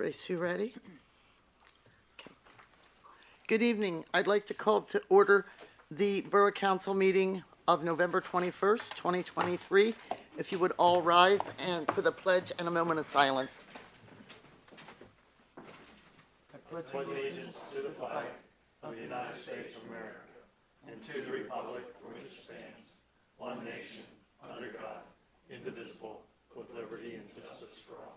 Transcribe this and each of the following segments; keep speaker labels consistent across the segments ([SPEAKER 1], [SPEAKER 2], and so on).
[SPEAKER 1] Grace, you ready? Okay. Good evening. I'd like to call to order the Borough Council meeting of November 21st, 2023. If you would all rise and for the pledge and a moment of silence.
[SPEAKER 2] I pledge allegiance to the flag of the United States of America and to the republic for which it stands, one nation, under God, indivisible, with liberty and justice for all.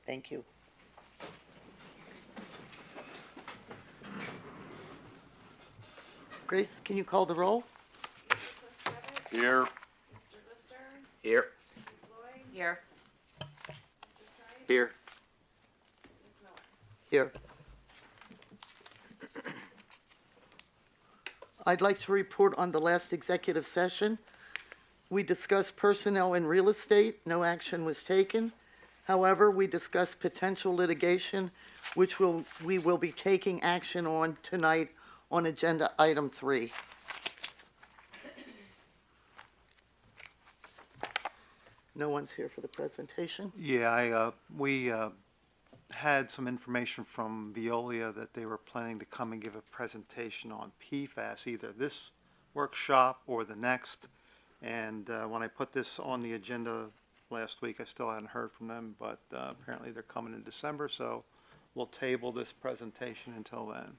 [SPEAKER 1] Thank you. Grace, can you call the roll?
[SPEAKER 2] Here. Here.
[SPEAKER 3] Here.
[SPEAKER 2] Here.
[SPEAKER 1] Here. I'd like to report on the last executive session. We discussed personnel and real estate. No action was taken. However, we discussed potential litigation, which we will be taking action on tonight on agenda item 3. No one's here for the presentation.
[SPEAKER 4] Yeah, we had some information from Veolia that they were planning to come and give a presentation on PFAS, either this workshop or the next. And when I put this on the agenda last week, I still hadn't heard from them, but apparently they're coming in December, so we'll table this presentation until then.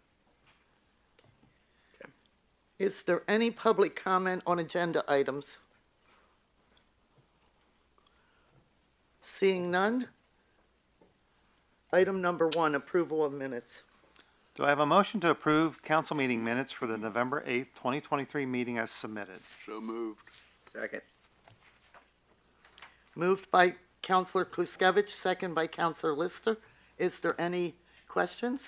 [SPEAKER 1] Is there any public comment on agenda items? Seeing none. Item number 1, approval of minutes.
[SPEAKER 4] Do I have a motion to approve council meeting minutes for the November 8th, 2023 meeting as submitted?
[SPEAKER 2] So moved. Second.
[SPEAKER 1] Moved by Councilor Kluskevich, second by Councilor Lister. Is there any questions?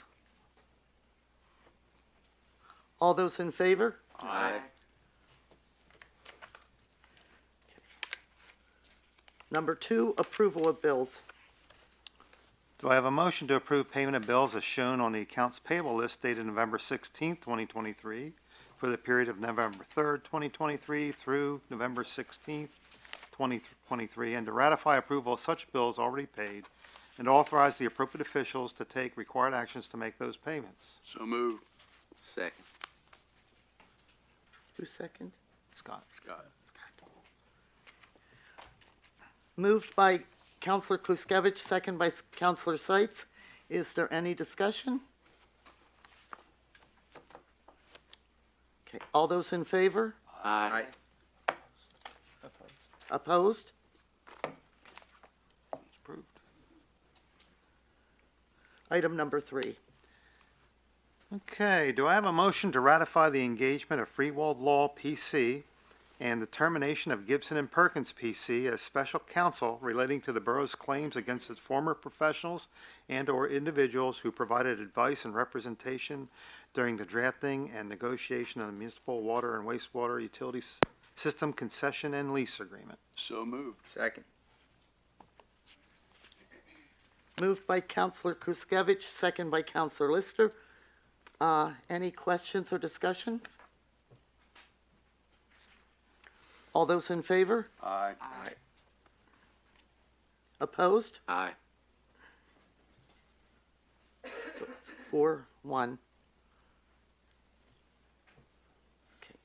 [SPEAKER 1] All those in favor?
[SPEAKER 2] Aye.
[SPEAKER 1] Number 2, approval of bills.
[SPEAKER 4] Do I have a motion to approve payment of bills as shown on the accounts payable list dated November 16th, 2023 for the period of November 3rd, 2023 through November 16th, 2023, and to ratify approval of such bills already paid and authorize the appropriate officials to take required actions to make those payments?
[SPEAKER 2] So moved. Second.
[SPEAKER 1] Who's second?
[SPEAKER 4] Scott.
[SPEAKER 1] Moved by Councilor Kluskevich, second by Councilor Seitz. Is there any discussion? Okay, all those in favor?
[SPEAKER 2] Aye.
[SPEAKER 1] Opposed?
[SPEAKER 4] It's approved.
[SPEAKER 1] Item number 3.
[SPEAKER 4] Okay, do I have a motion to ratify the engagement of Freewald Law PC and the termination of Gibson and Perkins PC as special counsel relating to the borough's claims against its former professionals and or individuals who provided advice and representation during the drafting and negotiation of the municipal water and wastewater utility system concession and lease agreement?
[SPEAKER 2] So moved. Second.
[SPEAKER 1] Moved by Councilor Kluskevich, second by Councilor Lister. Any questions or discussions? All those in favor?
[SPEAKER 2] Aye.
[SPEAKER 1] Opposed?
[SPEAKER 2] Aye.
[SPEAKER 1] So it's 4-1. Okay,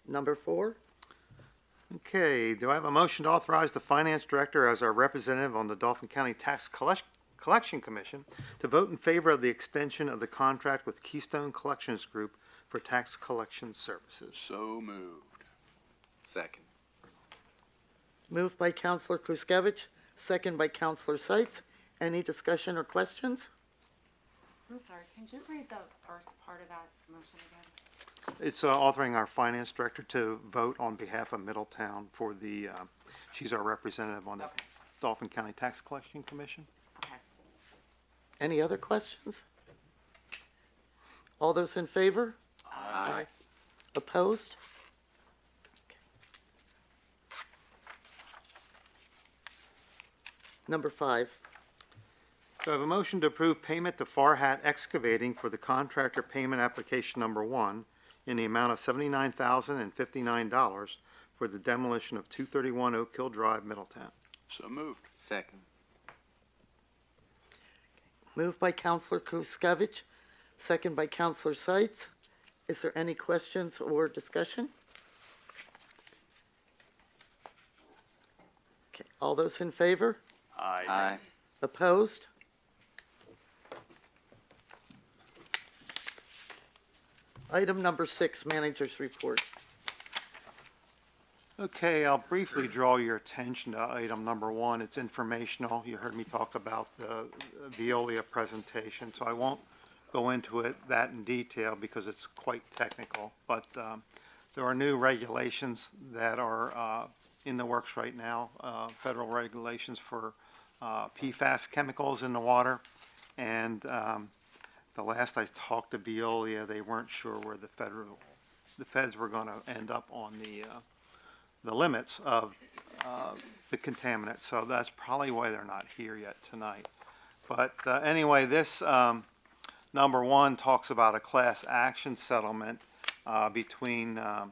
[SPEAKER 1] number 4.
[SPEAKER 4] Okay, do I have a motion to authorize the finance director as our representative on the Dauphin County Tax Collection Commission to vote in favor of the extension of the contract with Keystone Collections Group for tax collection services?
[SPEAKER 2] So moved. Second.
[SPEAKER 1] Moved by Councilor Kluskevich, second by Councilor Seitz. Any discussion or questions?
[SPEAKER 3] I'm sorry, can you read the first part of that motion again?
[SPEAKER 4] It's authoring our finance director to vote on behalf of Middletown for the, she's our representative on the Dauphin County Tax Collection Commission.
[SPEAKER 3] Okay.
[SPEAKER 1] Any other questions? All those in favor?
[SPEAKER 2] Aye.
[SPEAKER 1] Opposed? Number 5.
[SPEAKER 4] Do I have a motion to approve payment to Farhat Excavating for the contractor payment application number 1 in the amount of $79,059 for the demolition of 231 Oak Hill Drive, Middletown.
[SPEAKER 5] So moved.
[SPEAKER 6] Second.
[SPEAKER 1] Moved by Counselor Kuskevich, second by Counselor Seitz. Is there any questions or discussion? Okay, all those in favor?
[SPEAKER 6] Aye.
[SPEAKER 1] Opposed? Item number 6, Manager's Report.
[SPEAKER 4] Okay, I'll briefly draw your attention to item number 1. It's informational. You heard me talk about the Veolia presentation, so I won't go into it that in detail because it's quite technical. But there are new regulations that are in the works right now, federal regulations for PFAS chemicals in the water. And the last I talked to Veolia, they weren't sure where the feds were going to end up on the limits of the contaminants. So that's probably why they're not here yet tonight. But anyway, this number 1 talks about a class action settlement between the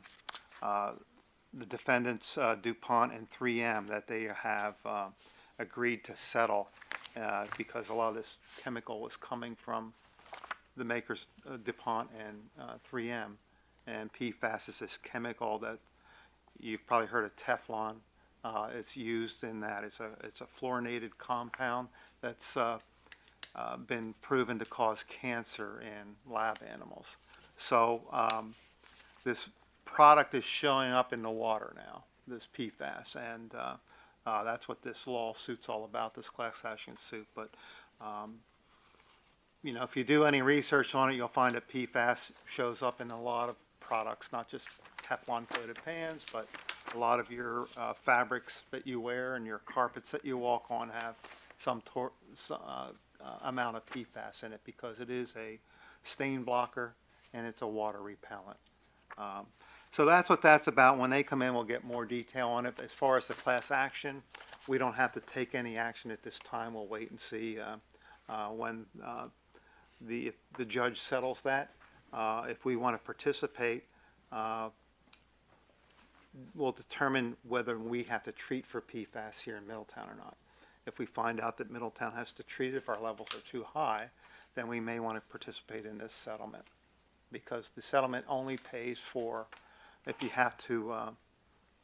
[SPEAKER 4] defendants, DuPont and 3M, that they have agreed to settle because a lot of this chemical was coming from the makers, DuPont and 3M. And PFAS is this chemical that you've probably heard of Teflon. It's used in that. It's a fluorinated compound that's been proven to cause cancer in lab animals. So this product is showing up in the water now, this PFAS, and that's what this lawsuit's all about, this class action suit. But you know, if you do any research on it, you'll find that PFAS shows up in a lot of products, not just Teflon coated pans, but a lot of your fabrics that you wear and your carpets that you walk on have some amount of PFAS in it because it is a stain blocker and it's a water repellent. So that's what that's about. When they come in, we'll get more detail on it. As far as the class action, we don't have to take any action at this time. We'll wait and see when the judge settles that. If we want to participate, we'll determine whether we have to treat for PFAS here in Middletown or not. If we find out that Middletown has to treat it, if our levels are too high, then we may want to participate in this settlement, because the settlement only pays for if you have to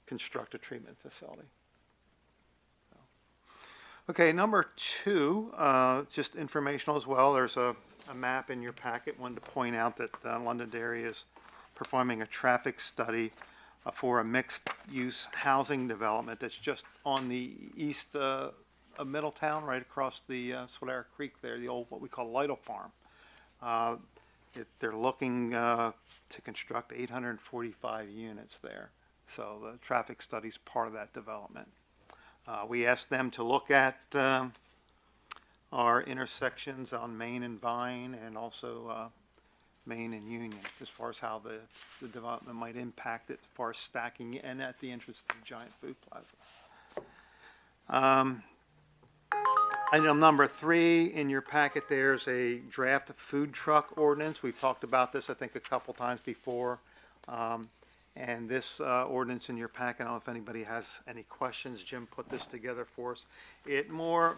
[SPEAKER 4] construct a treatment facility. Okay, number 2, just informational as well. There's a map in your packet. Wanted to point out that Londonderry is performing a traffic study for a mixed-use housing development that's just on the east of Middletown, right across the Solera Creek there, the old what we call Lytle Farm. They're looking to construct 845 units there. So the traffic study is part of that development. We asked them to look at our intersections on Main and Vine, and also Main and Union, as far as how the development might impact it, as far as stacking and at the entrance to the Giant Food Plaza. Item number 3 in your packet, there's a draft food truck ordinance. We've talked about this, I think, a couple times before. And this ordinance in your packet, I don't know if anybody has any questions. Jim put this together for us. It more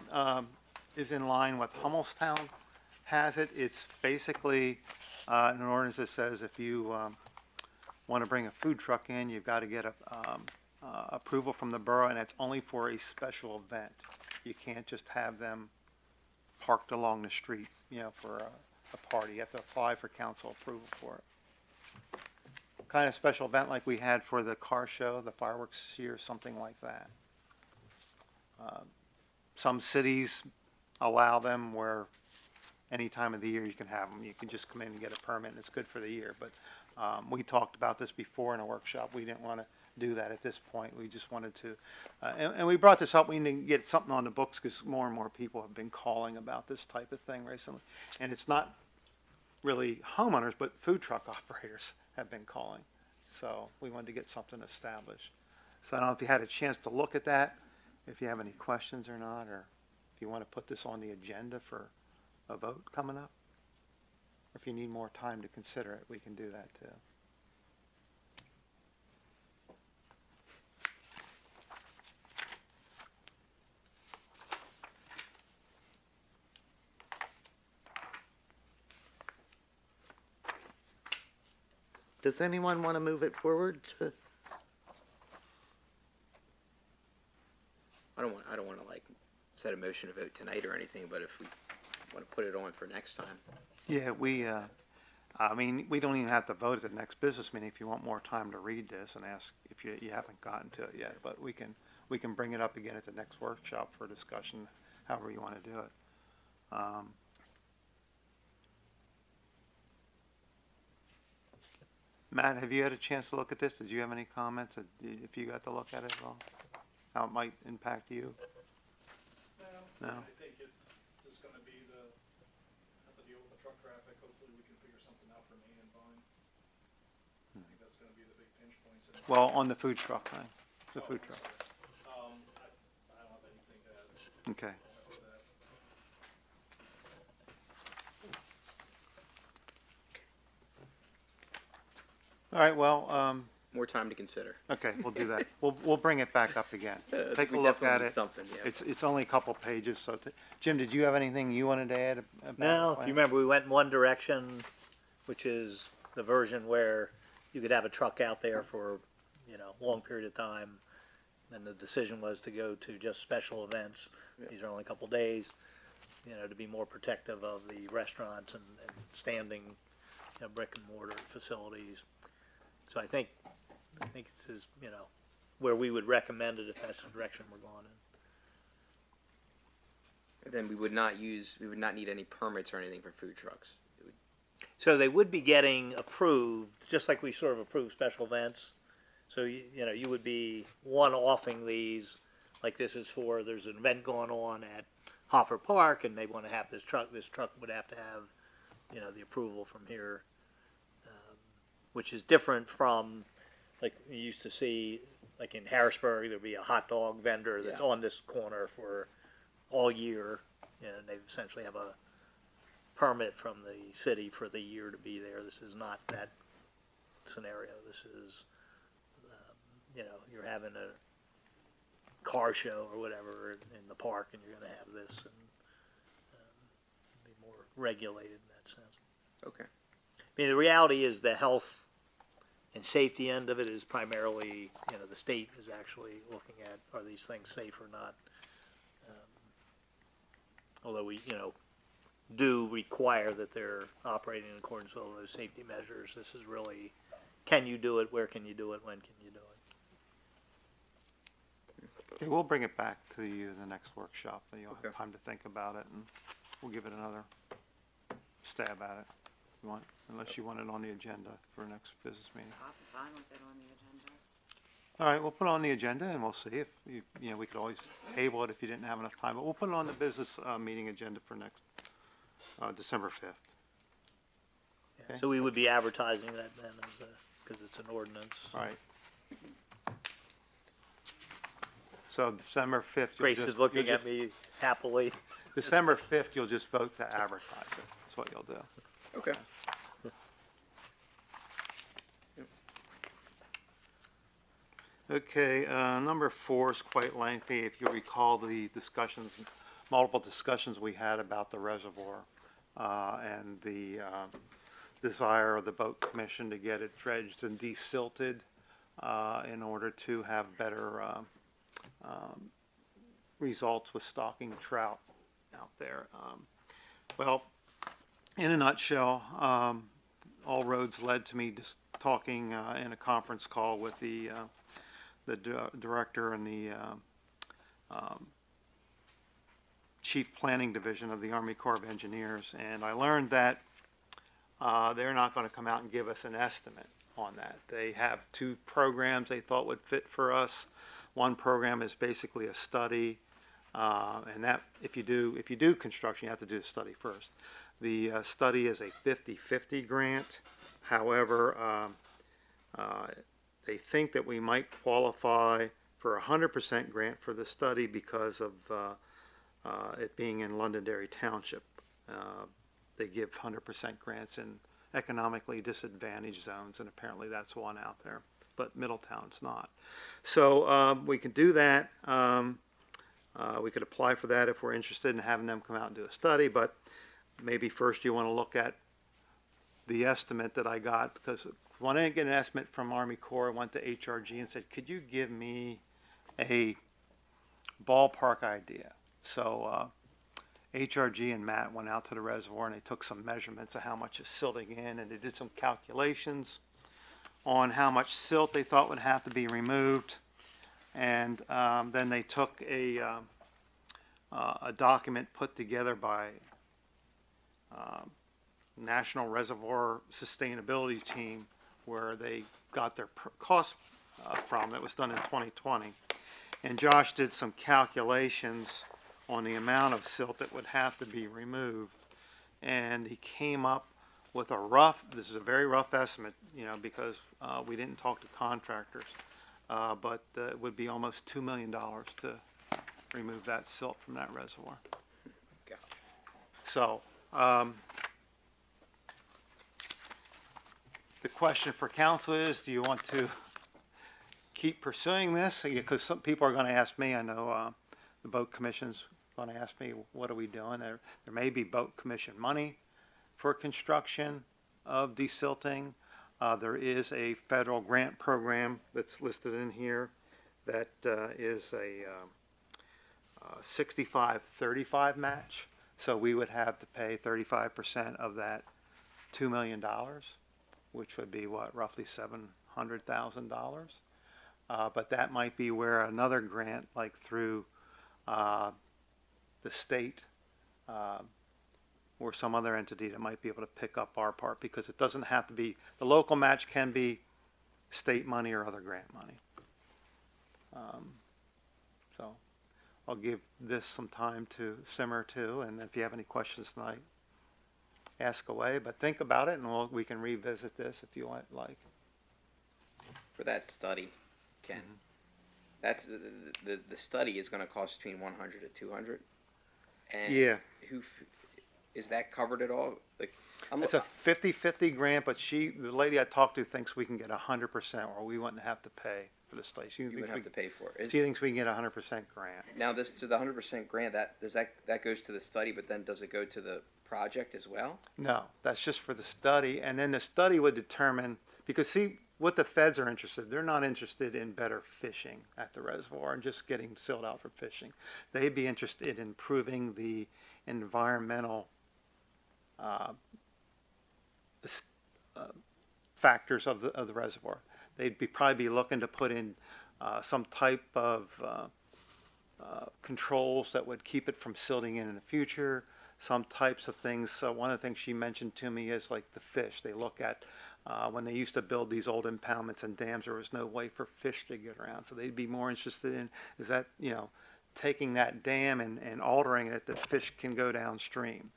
[SPEAKER 4] is in line with Hummelstown has it. It's basically an ordinance that says if you want to bring a food truck in, you've got to get approval from the borough, and it's only for a special event. You can't just have them parked along the street, you know, for a party. You have to apply for council approval for it. Kind of special event like we had for the car show, the fireworks here, something like that. Some cities allow them where any time of the year you can have them. You can just come in and get a permit, and it's good for the year. But we talked about this before in a workshop. We didn't want to do that at this point. We just wanted to, and we brought this up. We need to get something on the books because more and more people have been calling about this type of thing recently. And it's not really homeowners, but food truck operators have been calling. So we wanted to get something established. So I don't know if you had a chance to look at that, if you have any questions or not, or if you want to put this on the agenda for a vote coming up. If you need more time to consider it, we can do that too.
[SPEAKER 1] Does anyone want to move it forward to,
[SPEAKER 5] I don't want to like set a motion to vote tonight or anything, but if we want to put it on for next time.
[SPEAKER 4] Yeah, I mean, we don't even have to vote at the next business meeting if you want more time to read this and ask if you haven't gotten to it yet, but we can bring it up again at the next workshop for discussion, however you want to do it. Matt, have you had a chance to look at this? Did you have any comments, if you got to look at it at all? How it might impact you? No?
[SPEAKER 6] I think it's just gonna be have to deal with the truck traffic. Hopefully we can figure something out for me and Vine. I think that's gonna be the big pinch points.
[SPEAKER 4] Well, on the food truck thing, the food truck.
[SPEAKER 6] I don't have anything to add
[SPEAKER 4] Okay.
[SPEAKER 6] to that.
[SPEAKER 4] All right, well,
[SPEAKER 5] More time to consider.
[SPEAKER 4] okay, we'll do that. We'll bring it back up again. Take a
[SPEAKER 5] We
[SPEAKER 4] look
[SPEAKER 5] definitely
[SPEAKER 4] at
[SPEAKER 5] need
[SPEAKER 4] it.
[SPEAKER 5] Something, yeah.
[SPEAKER 4] It's only a couple pages, so, Jim, did you have anything you wanted to add about
[SPEAKER 7] No,
[SPEAKER 4] the
[SPEAKER 7] if
[SPEAKER 4] plan?
[SPEAKER 7] you remember, we went in one direction, which is the version where you could have a truck out there for, a long period of time. And the decision was to go to just special events.
[SPEAKER 5] Yeah.
[SPEAKER 7] These are only a couple days, to be more protective of the restaurants and standing, brick and mortar facilities. So I think this is, where we would recommend it if that's the direction we're going in.
[SPEAKER 5] And then we would not need any permits or anything for food trucks.
[SPEAKER 7] So they would be getting approved, just like we sort of approve special events. So, you would be one-offing these, like this is for, there's an event going on at Hoffer Park and they want to have this truck would have to have, the approval from here, which is different from, like you used to see, like in Harrisburg, there'd be a hot dog vendor that's
[SPEAKER 5] Yeah.
[SPEAKER 7] on this corner for all year, and they essentially have a permit from the city for the year to be there. This is not that scenario. This is, you're having a car show or whatever in the park, and you're going to have this and be more regulated in that sense.
[SPEAKER 5] Okay.
[SPEAKER 7] I mean, the reality is the health and safety end of it is primarily, the state is actually looking at, are these things safe or not? Although we, do require that they're operating in accordance with all those safety measures. This is really, can you do it? Where can you do it? When can you do it?
[SPEAKER 4] Okay, we'll bring it back to you in the next workshop, and you'll have
[SPEAKER 5] Okay.
[SPEAKER 4] time to think about it, and we'll give it another stab at it. If you want, unless you want it on the agenda for next business meeting.
[SPEAKER 3] I'm fine with it on the agenda.
[SPEAKER 4] All right, we'll put it on the agenda, and we'll see if, we could always table it if you didn't have enough time, but we'll put it on the business, meeting agenda for next, December 5th. Okay.
[SPEAKER 7] So we would be advertising that then because it's an ordinance.
[SPEAKER 4] All right. So December 5th.
[SPEAKER 7] Grace is looking at me happily.
[SPEAKER 4] December 5th, you'll just vote to advertise it. That's what you'll do.
[SPEAKER 5] Okay.
[SPEAKER 4] Okay, number 4 is quite lengthy. If you recall the multiple discussions we had about the reservoir, and the desire of the boat commission to get it dredged and desilted, in order to have better, results with stocking trout out there. Well, in a nutshell, all roads led to me just talking, in a conference call with the director and the chief planning division of the Army Corps of Engineers, and I learned that they're not going to come out and give us an estimate on that. They have 2 programs they thought would fit for us. One program is basically a study, and that if you do construction, you have to do the study first. The study is a 50-50 grant. However, they think that we might qualify for a 100% grant for the study because of it being in Londonderry Township. They give 100% grants in economically disadvantaged zones, and apparently that's one out there, but Middletown's not. So we can do that. We could apply for that if we're interested in having them come out and do a study, but maybe first you want to look at the estimate that I got, because When I didn't get an estimate from Army Corps, I went to HRG and said, could you give me a ballpark idea? So HRG and Matt went out to the reservoir and they took some measurements of how much is silting in, and they did some calculations on how much silt they thought would have to be removed. And then they took a document put together by National Reservoir Sustainability Team, where they got their cost from. That was done in 2020. And Josh did some calculations on the amount of silt that would have to be removed. And he came up with a rough, this is a very rough estimate, you know, because we didn't talk to contractors, but it would be almost $2 million to remove that silt from that reservoir.
[SPEAKER 5] Gotcha. So,
[SPEAKER 4] the question for council is, do you want to keep pursuing this? Because some people are going to ask me, I know the boat commission's going to ask me, what are we doing? There may be boat commission money for construction of desilting. There is a federal grant program that's listed in here that is a 65-35 match. So we would have to pay 35% of that $2 million, which would be what, roughly $700,000. But that might be where another grant, like through the state or some other entity, that might be able to pick up our part, because it doesn't have to be, the local match can be state money or other grant money. So I'll give this some time to simmer too, and if you have any questions tonight, ask away, but think about it, and we can revisit this if you want, like.
[SPEAKER 5] for that study, Ken, that's the study is going to cost between 100 to 200. And
[SPEAKER 4] Yeah.
[SPEAKER 5] Is that covered at all? Like,
[SPEAKER 4] It's a 50-50 grant, but the lady I talked to thinks we can get 100%, or we wouldn't have to pay for the study. She
[SPEAKER 5] you would
[SPEAKER 4] thinks
[SPEAKER 5] have to pay for it.
[SPEAKER 4] she thinks we can get 100% grant.
[SPEAKER 5] Now, this to the 100% grant, that goes to the study, but then does it go to the project as well?
[SPEAKER 4] No, that's just for the study, and then the study would determine, because see, what the feds are interested, they're not interested in better fishing at the reservoir and just getting silt out for fishing. They'd be interested in improving the environmental factors of the reservoir. They'd probably be looking to put in some type of controls that would keep it from silting in the future, some types of things. So one of the things she mentioned to me is like the fish. They look at when they used to build these old impoundments and dams, there was no way for fish to get around. So they'd be more interested in, is that, you know, taking that dam and altering it that fish can go downstream.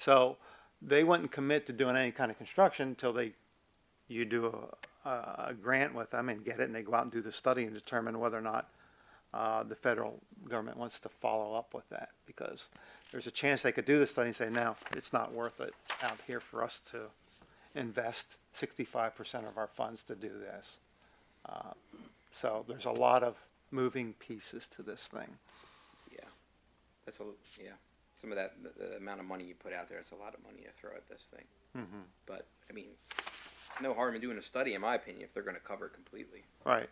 [SPEAKER 4] So they wouldn't commit to doing any kind of construction until you do a grant with them and get it, and they go out and do the study and determine whether or not the federal government wants to follow up with that, because there's a chance they could do the study and say, no, it's not worth it out here for us to invest 65% of our funds to do this. So there's a lot of moving pieces to this thing.
[SPEAKER 5] Yeah. Some of that, the amount of money you put out there, it's a lot of money to throw at this thing.
[SPEAKER 4] Mm-hmm.
[SPEAKER 5] But, I mean, no harm in doing a study, in my opinion, if they're going to cover it completely.
[SPEAKER 4] Right.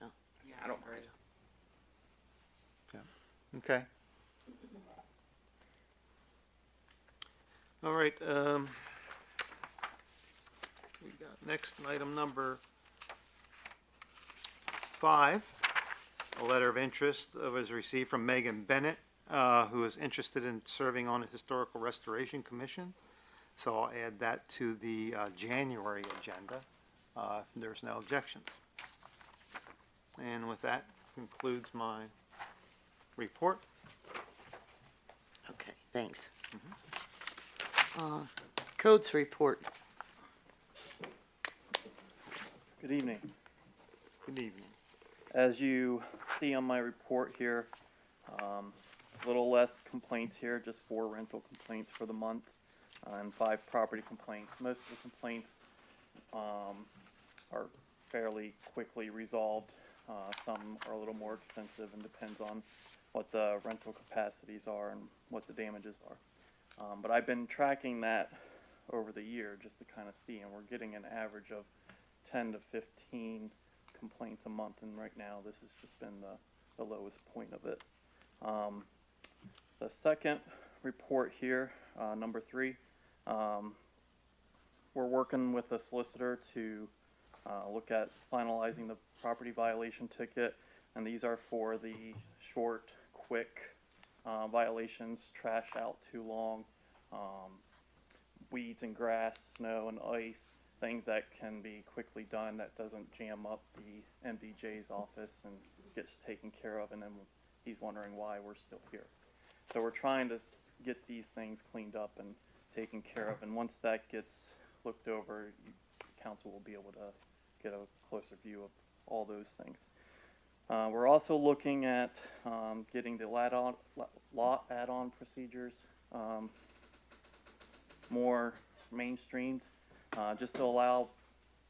[SPEAKER 5] I don't mind.
[SPEAKER 4] Okay. All right. We got next item number 5. A letter of interest was received from Megan Bennett, who is interested in serving on the Historical Restoration Commission. So I'll add that to the January agenda if there's no objections. And with that concludes my report.
[SPEAKER 1] Okay, thanks. Codes report.
[SPEAKER 8] Good evening.
[SPEAKER 4] Good evening.
[SPEAKER 8] As you see on my report here, a little less complaints here, just 4 rental complaints for the month and 5 property complaints. Most of the complaints are fairly quickly resolved. Some are a little more extensive and depends on what the rental capacities are and what the damages are. But I've been tracking that over the year just to kind of see, and we're getting an average of 10 to 15 complaints a month, and right now this has just been the lowest point of it. The second report here, number 3, we're working with a solicitor to look at finalizing the property violation ticket, and these are for the short, quick violations: trash out too long, weeds and grass, snow and ice, things that can be quickly done that doesn't jam up the MDJ's office and gets taken care of, and then he's wondering why we're still here. So we're trying to get these things cleaned up and taken care of, and once that gets looked over, council will be able to get a closer view of all those things. We're also looking at getting the lot add-on procedures more mainstreamed, just to allow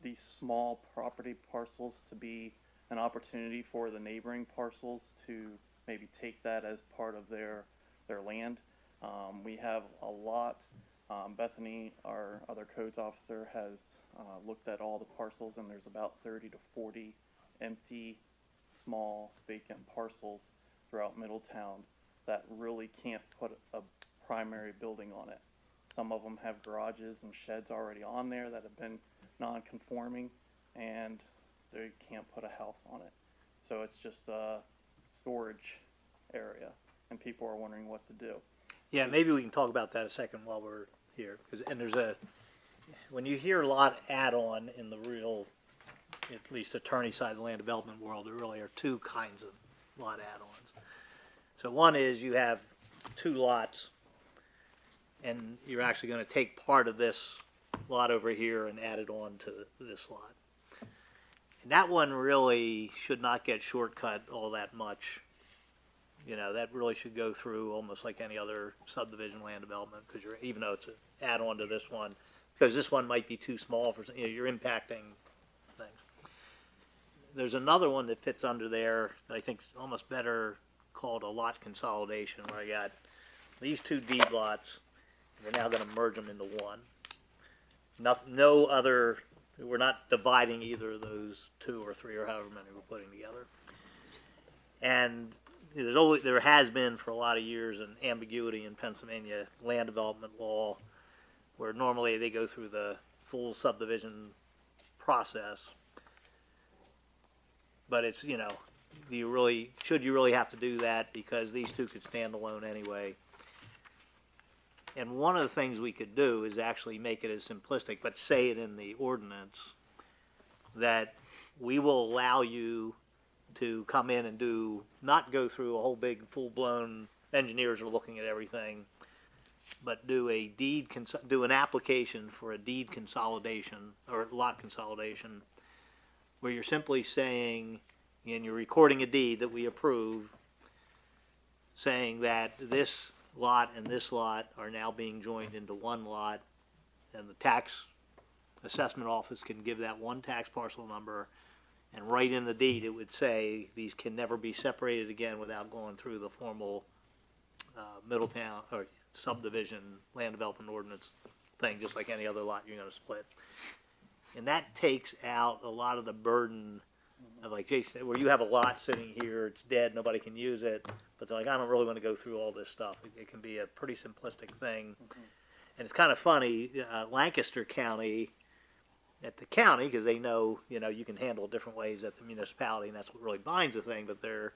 [SPEAKER 8] these small property parcels to be an opportunity for the neighboring parcels to maybe take that as part of their land. We have a lot. Bethany, our other codes officer, has looked at all the parcels, and there's about 30 to 40 empty, small, vacant parcels throughout Middletown that really can't put a primary building on it. Some of them have garages and sheds already on there that have been non-conforming, and they can't put a house on it. So it's just a storage area, and people are wondering what to do.
[SPEAKER 7] Yeah, maybe we can talk about that a second while we're here. When you hear lot add-on in the real, at least attorney side of the land development world, there really are two kinds of lot add-ons. So one is you have 2 lots, and you're actually going to take part of this lot over here and add it on to this lot. And that one really should not get shortcut all that much. You know, that really should go through almost like any other subdivision land development, because even though it's an add-on to this one, because this one might be too small for, you're impacting things. There's another one that fits under there that I think is almost better called a lot consolidation, where I got these 2 deed lots. We're now going to merge them into one. No other, we're not dividing either of those 2 or 3 or however many we're putting together. And there has been for a lot of years an ambiguity in Pennsylvania land development law, where normally they go through the full subdivision process. But it's, should you really have to do that, because these 2 could stand alone anyway. And one of the things we could do is actually make it as simplistic, but say it in the ordinance, that we will allow you to come in and not go through a whole big full-blown, engineers are looking at everything, but do an application for a deed consolidation or lot consolidation, where you're simply saying, and you're recording a deed that we approve, saying that this lot and this lot are now being joined into one lot, and the tax assessment office can give that one tax parcel number, and right in the deed it would say these can never be separated again without going through the formal Middletown or subdivision land development ordinance thing, just like any other lot you're going to split. And that takes out a lot of the burden of, like Jason said, where you have a lot sitting here, it's dead, nobody can use it, but they're like, I don't really want to go through all this stuff. It can be a pretty simplistic thing. And it's kind of funny, Lancaster County, at the county, because they know, you can handle different ways at the municipality, and that's what really binds the thing, but their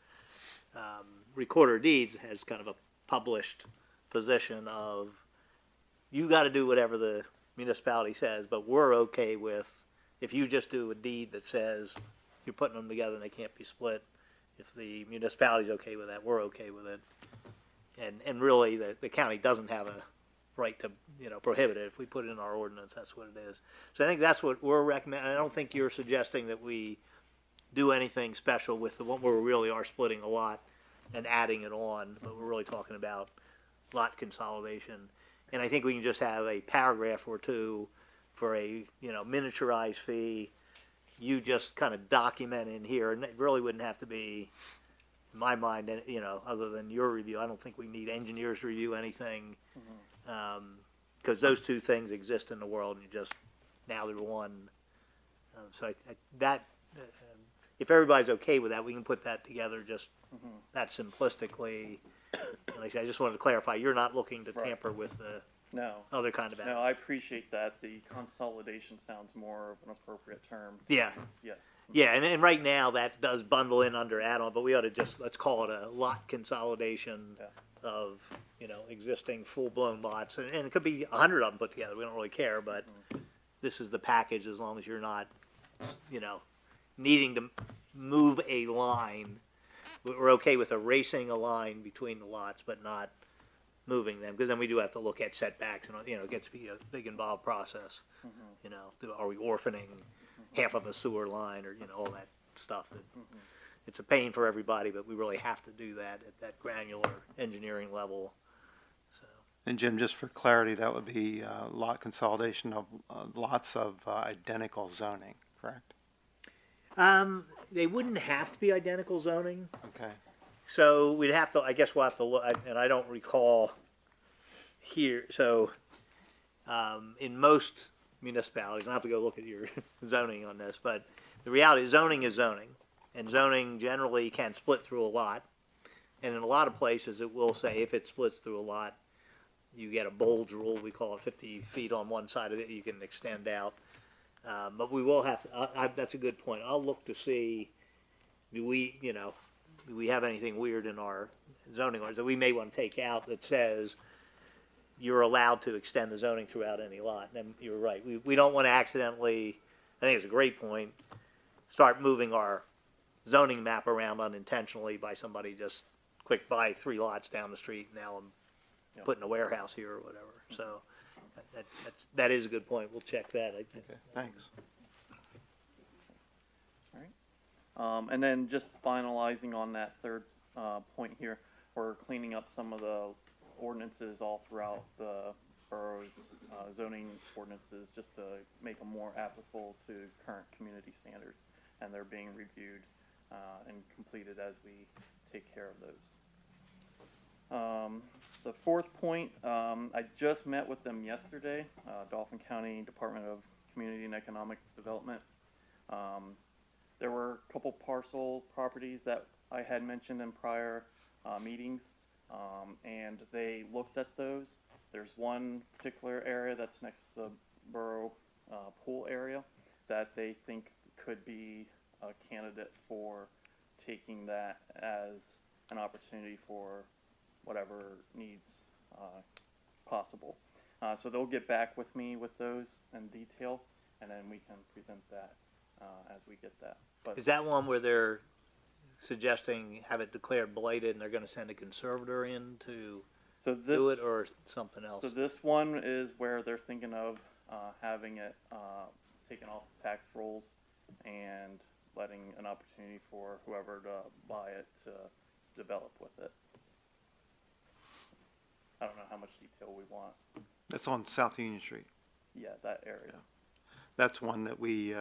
[SPEAKER 7] recorder of deeds has kind of a published position of, you got to do whatever the municipality says, but we're okay with, if you just do a deed that says you're putting them together and they can't be split, if the municipality's okay with that, we're okay with it. And really, the county doesn't have a right to, prohibit it. If we put it in our ordinance, that's what it is. So I think that's what we're recommending. I don't think you're suggesting that we do anything special with the one where we really are splitting a lot and adding it on, but we're really talking about lot consolidation. And I think we can just have a paragraph or 2 for a, miniaturized fee. You just kind of document in here, and it really wouldn't have to be, in my mind, other than your review. I don't think we need engineers to review anything. because those two things exist in the world, and you just, now they're one. So if everybody's okay with that, we can put that together just that simplistically. Like I said, I just wanted to clarify, you're not looking to
[SPEAKER 8] Right.
[SPEAKER 7] tamper with the
[SPEAKER 8] No.
[SPEAKER 7] other kind of
[SPEAKER 8] No, I appreciate that. The consolidation sounds more of an appropriate term.
[SPEAKER 7] Yeah.
[SPEAKER 8] Yeah.
[SPEAKER 7] Yeah, and right now that does bundle in under add-on, but we ought to just, let's call it a lot consolidation
[SPEAKER 8] Yeah.
[SPEAKER 7] of, existing full-blown lots, and it could be 100 of them put together, we don't really care, but this is the package as long as you're not, needing to move a line. We're okay with erasing a line between the lots, but not moving them, because then we do have to look at setbacks, and, it gets to be a big involved process. Are we orphaning half of a sewer line, or, all that stuff that, it's a pain for everybody, but we really have to do that at that granular engineering level, so.
[SPEAKER 4] And Jim, just for clarity, that would be lot consolidation of lots of identical zoning, correct?
[SPEAKER 7] They wouldn't have to be identical zoning,
[SPEAKER 4] Okay.
[SPEAKER 7] so we'd have to, I guess we'll have to look, and I don't recall here, so, in most municipalities, I'll have to go look at your zoning on this, but the reality is zoning, and zoning generally can split through a lot, and in a lot of places it will say if it splits through a lot, you get a bulge rule, we call it 50 feet on one side of it, you can extend out. But we will have to, that's a good point. I'll look to see, do we have anything weird in our zoning orders that we may want to take out that says you're allowed to extend the zoning throughout any lot. And you're right. We don't want to accidentally, I think it's a great point, start moving our zoning map around unintentionally by somebody just quick buy 3 lots down the street, now I'm putting a warehouse here or whatever. So that is a good point. We'll check that.
[SPEAKER 4] Okay, thanks.
[SPEAKER 8] And then just finalizing on that third point here, we're cleaning up some of the ordinances all throughout the borough's zoning ordinances just to make them more applicable to current community standards, and they're being reviewed and completed as we take care of those. The fourth point, I just met with them yesterday, Dauphin County Department of Community and Economic Development. There were a couple parcel properties that I had mentioned in prior meetings, and they looked at those. There's one particular area that's next to the borough pool area that they think could be a candidate for taking that as an opportunity for whatever needs possible. So they'll get back with me with those in detail, and then we can present that as we get that. But
[SPEAKER 7] Is that one where they're suggesting have it declared blighted and they're going to send a conservator in to do it, or something else?
[SPEAKER 8] So this one is where they're thinking of having it taken off tax rolls and letting an opportunity for whoever to buy it to develop with it. I don't know how much detail we want.
[SPEAKER 4] That's on South Union Street.
[SPEAKER 8] Yeah, that area.
[SPEAKER 4] Yeah. That's one that we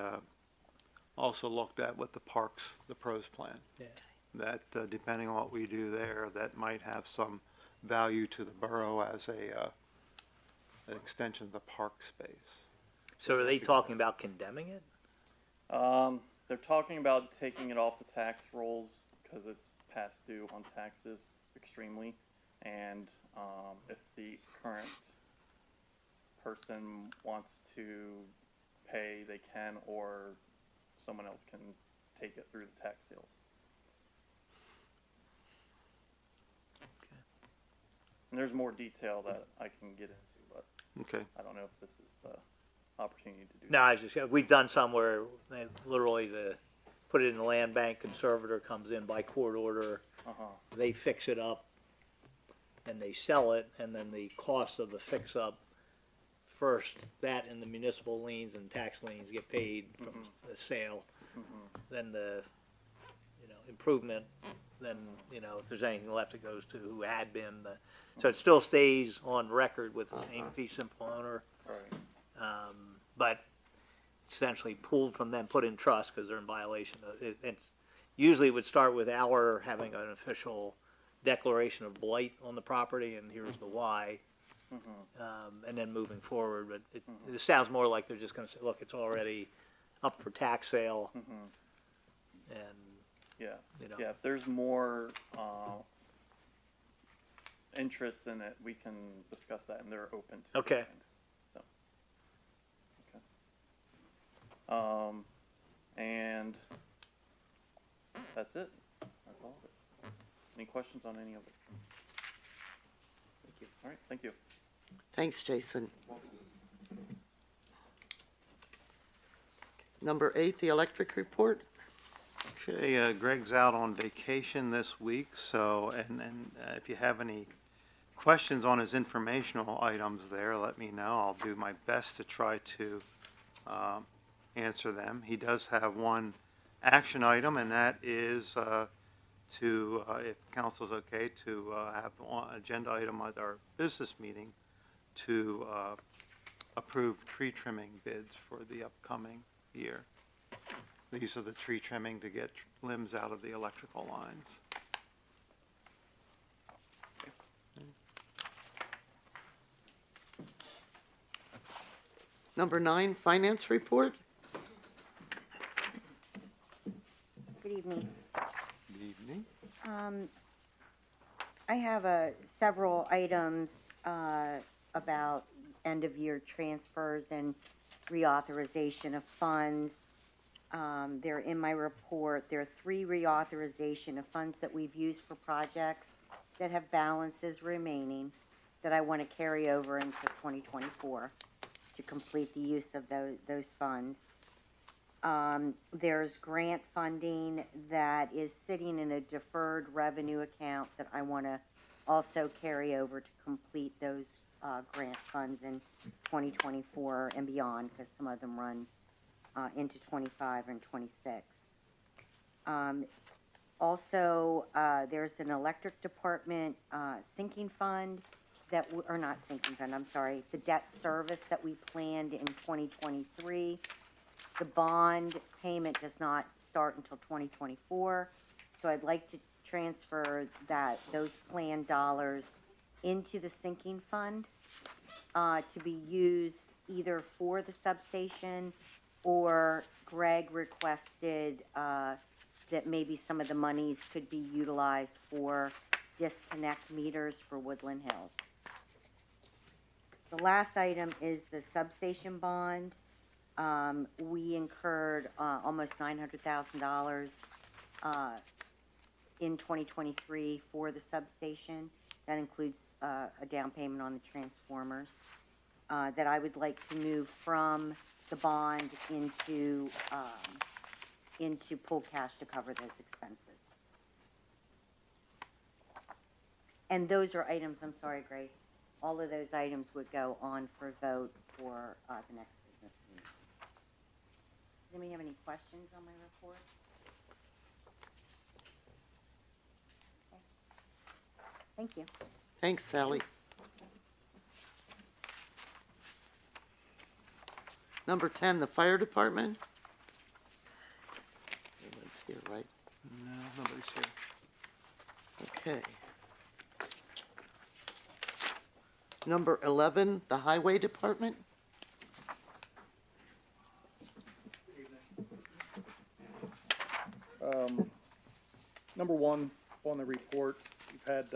[SPEAKER 4] also looked at with the parks, the pros plan.
[SPEAKER 7] Yeah.
[SPEAKER 4] That depending on what we do there, that might have some value to the borough as an extension of the park space.
[SPEAKER 7] So are they talking about condemning it?
[SPEAKER 8] They're talking about taking it off the tax rolls because it's past due on taxes extremely, and if the current person wants to pay, they can, or someone else can take it through the tax sales. And there's more detail that I can get into, but
[SPEAKER 4] Okay.
[SPEAKER 8] I don't know if this is the opportunity to do
[SPEAKER 7] No, I was just, we've done some where they literally put it in the land bank, conservator comes in by court order,
[SPEAKER 8] that.
[SPEAKER 7] they fix it up, and they sell it, and then the cost of the fix-up, first, that and the municipal liens and tax liens get paid from the sale, then the, improvement, then, if there's anything left, it goes to who had been the, so it still stays on record with the same fee simple owner,
[SPEAKER 8] Right.
[SPEAKER 7] but essentially pulled from them, put in trust, because they're in violation of it. It's usually it would start with our having an official declaration of blight on the property, and here's the why.
[SPEAKER 8] Mhm.
[SPEAKER 7] and then moving forward, but
[SPEAKER 8] Mhm.
[SPEAKER 7] it sounds more like they're just gonna say, look, it's already up for tax sale,
[SPEAKER 8] Mhm.
[SPEAKER 7] and,
[SPEAKER 8] Yeah.
[SPEAKER 7] you know.
[SPEAKER 8] Yeah. If there's more interest in it, we can discuss that, and they're open to
[SPEAKER 7] Okay.
[SPEAKER 8] things. So. Okay. And that's it. That's all of it. Any questions on any of it? Thank you. All right. Thank you.
[SPEAKER 1] Thanks, Jason. Number 8, the electric report.
[SPEAKER 4] Okay, Greg's out on vacation this week, so, and if you have any questions on his informational items there, let me know. I'll do my best to try to answer them. He does have one action item, and that is if council's okay, to have on agenda item at our business meeting to approve tree trimming bids for the upcoming year. These are the tree trimming to get limbs out of the electrical lines.
[SPEAKER 1] Number 9, finance report.
[SPEAKER 9] Good evening.
[SPEAKER 4] Good evening.
[SPEAKER 9] I have several items about end-of-year transfers and reauthorization of funds. They're in my report. There are 3 reauthorization of funds that we've used for projects that have balances remaining that I want to carry over into 2024 to complete the use of those funds. There's grant funding that is sitting in a deferred revenue account that I want to also carry over to complete those grant funds in 2024 and beyond, because some of them run into 25 and 26. Also, there's an electric department sinking fund or not sinking fund, I'm sorry, the debt service that we planned in 2023. The bond payment does not start until 2024, so I'd like to transfer those planned dollars into the sinking fund to be used either for the substation, or Greg requested that maybe some of the monies could be utilized for disconnect meters for Woodland Hills. The last item is the substation bond. We incurred almost $900,000 in 2023 for the substation. That includes a down payment on the transformers that I would like to move from the bond into pool cash to cover those expenses. And those are items, I'm sorry, Grace, all of those items would go on for vote for the next business meeting. Does anybody have any questions on my report? Okay. Thank you.
[SPEAKER 1] Thanks, Sally. Number 10, the fire department. Everyone's here, right?
[SPEAKER 4] No, nobody's here.
[SPEAKER 1] Okay. Number 11, the highway department.
[SPEAKER 6] Number 1 on the report, we've had,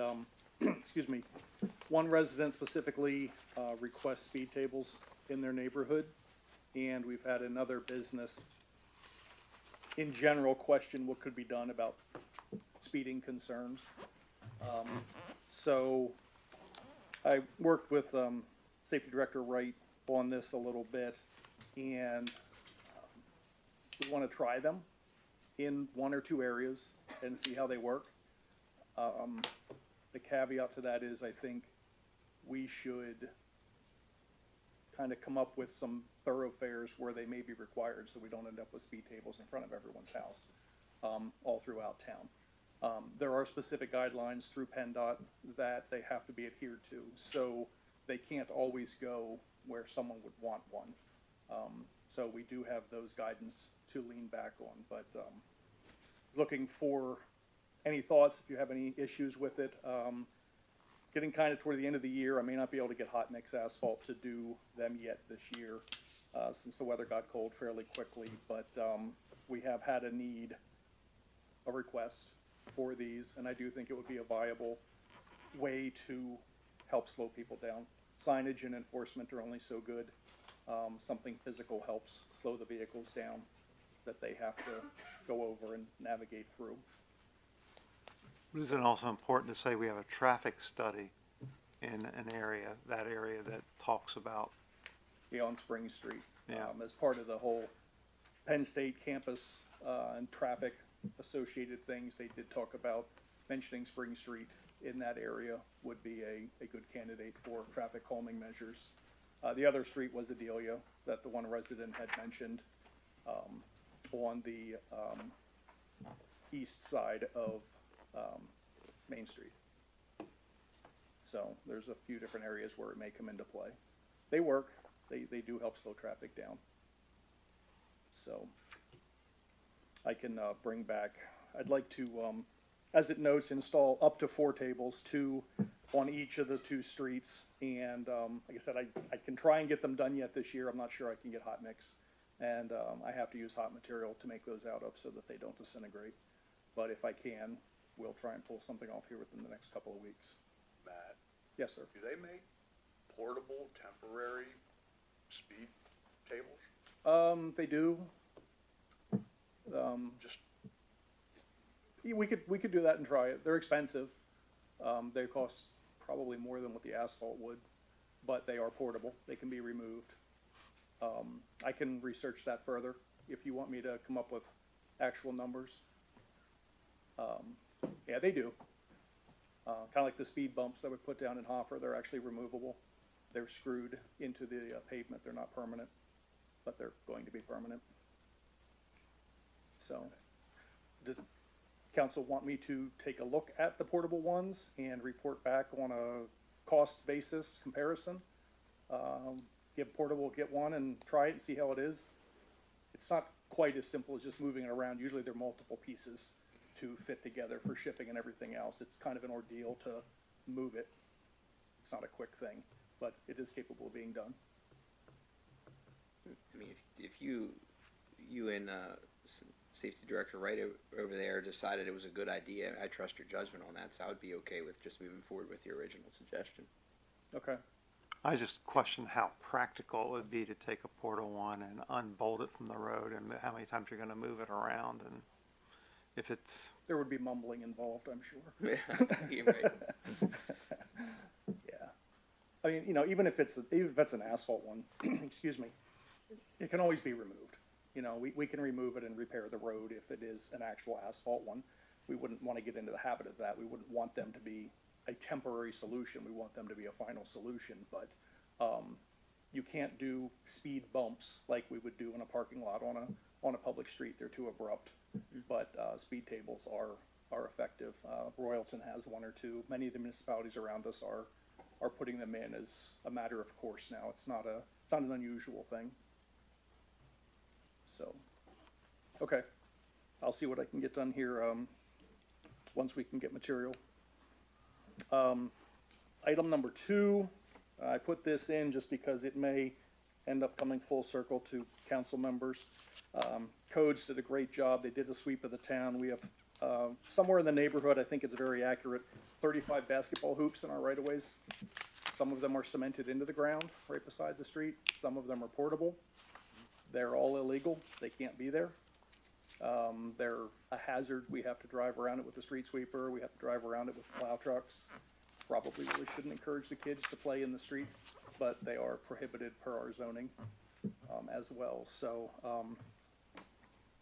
[SPEAKER 6] excuse me, one resident specifically request speed tables in their neighborhood, and we've had another business in general question what could be done about speeding concerns. So I worked with Safety Director Wright on this a little bit, and we want to try them in 1 or 2 areas and see how they work. The caveat to that is I think we should kind of come up with some thoroughfares where they may be required, so we don't end up with speed tables in front of everyone's house all throughout town. There are specific guidelines through PennDOT that they have to be adhered to, so they can't always go where someone would want one. So we do have those guidance to lean back on, but looking for any thoughts, if you have any issues with it. getting kind of toward the end of the year. I may not be able to get hot mix asphalt to do them yet this year, since the weather got cold fairly quickly, but, we have had a request for these, and I do think it would be a viable way to help slow people down. Signage and enforcement are only so good. Something physical helps slow the vehicles down that they have to go over and navigate through.
[SPEAKER 4] Isn't it also important to say we have a traffic study in that area that talks about,
[SPEAKER 6] On Spring Street.
[SPEAKER 4] Yeah.
[SPEAKER 6] As part of the whole Penn State campus, and traffic associated things, they did talk about mentioning Spring Street in that area would be a good candidate for traffic calming measures. The other street was Adelia, that the one resident had mentioned, on the, east side of, Main Street. So there's a few different areas where it may come into play. They work, they do help slow traffic down. So I can, bring back, I'd like to, as it notes, install up to 4 tables, 2 on each of the 2 streets. And, like I said, I can try and get them done yet this year. I'm not sure I can get hot mix. And, I have to use hot material to make those out of so that they don't disintegrate. But if I can, we'll try and pull something off here within the next couple of weeks.
[SPEAKER 10] Matt,
[SPEAKER 6] Yes, sir.
[SPEAKER 10] do they make portable, temporary speed tables?
[SPEAKER 6] They do.
[SPEAKER 10] Just,
[SPEAKER 6] We could do that and try it. They're expensive. They cost probably more than what the asphalt would, but they are portable. They can be removed. I can research that further if you want me to come up with actual numbers. Yeah, they do. Kind of like the speed bumps that we put down in Hoffer, they're actually removable. They're screwed into the pavement. They're not permanent, but they're going to be permanent. So, does council want me to take a look at the portable ones and report back on a cost basis comparison? Get portable, get one and try it and see how it is. It's not quite as simple as just moving it around. Usually there are multiple pieces to fit together for shipping and everything else. It's kind of an ordeal to move it. It's not a quick thing, but it is capable of being done.
[SPEAKER 5] I mean, if you and safety director right over there decided it was a good idea, I trust your judgment on that, so I would be okay with just moving forward with your original suggestion.
[SPEAKER 6] Okay.
[SPEAKER 4] I just question how practical it would be to take a portable one and unbolt it from the road, and how many times you're gonna move it around, and if it's,
[SPEAKER 6] There would be mumbling involved, I'm sure.
[SPEAKER 5] You're right.
[SPEAKER 6] Yeah. I mean, even if it's an asphalt one, excuse me, it can always be removed. We can remove it and repair the road if it is an actual asphalt one. We wouldn't want to get into the habit of that. We wouldn't want them to be a temporary solution. We want them to be a final solution. But you can't do speed bumps like we would do in a parking lot on a public street. They're too abrupt. But speed tables are effective. Royalton has 1 or 2. Many of the municipalities around us are putting them in as a matter of course now. It's not an unusual thing. So, okay, I'll see what I can get done here once we can get material. Item number 2, I put this in just because it may end up coming full circle to council members. Codes did a great job. They did a sweep of the town. We have somewhere in the neighborhood, I think it's very accurate, 35 basketball hoops in our right-of-ways. Some of them are cemented into the ground right beside the street. Some of them are portable. They're all illegal. They can't be there. They're a hazard. We have to drive around it with the street sweeper. We have to drive around it with plow trucks. Probably really shouldn't encourage the kids to play in the street, but they are prohibited per our zoning as well. So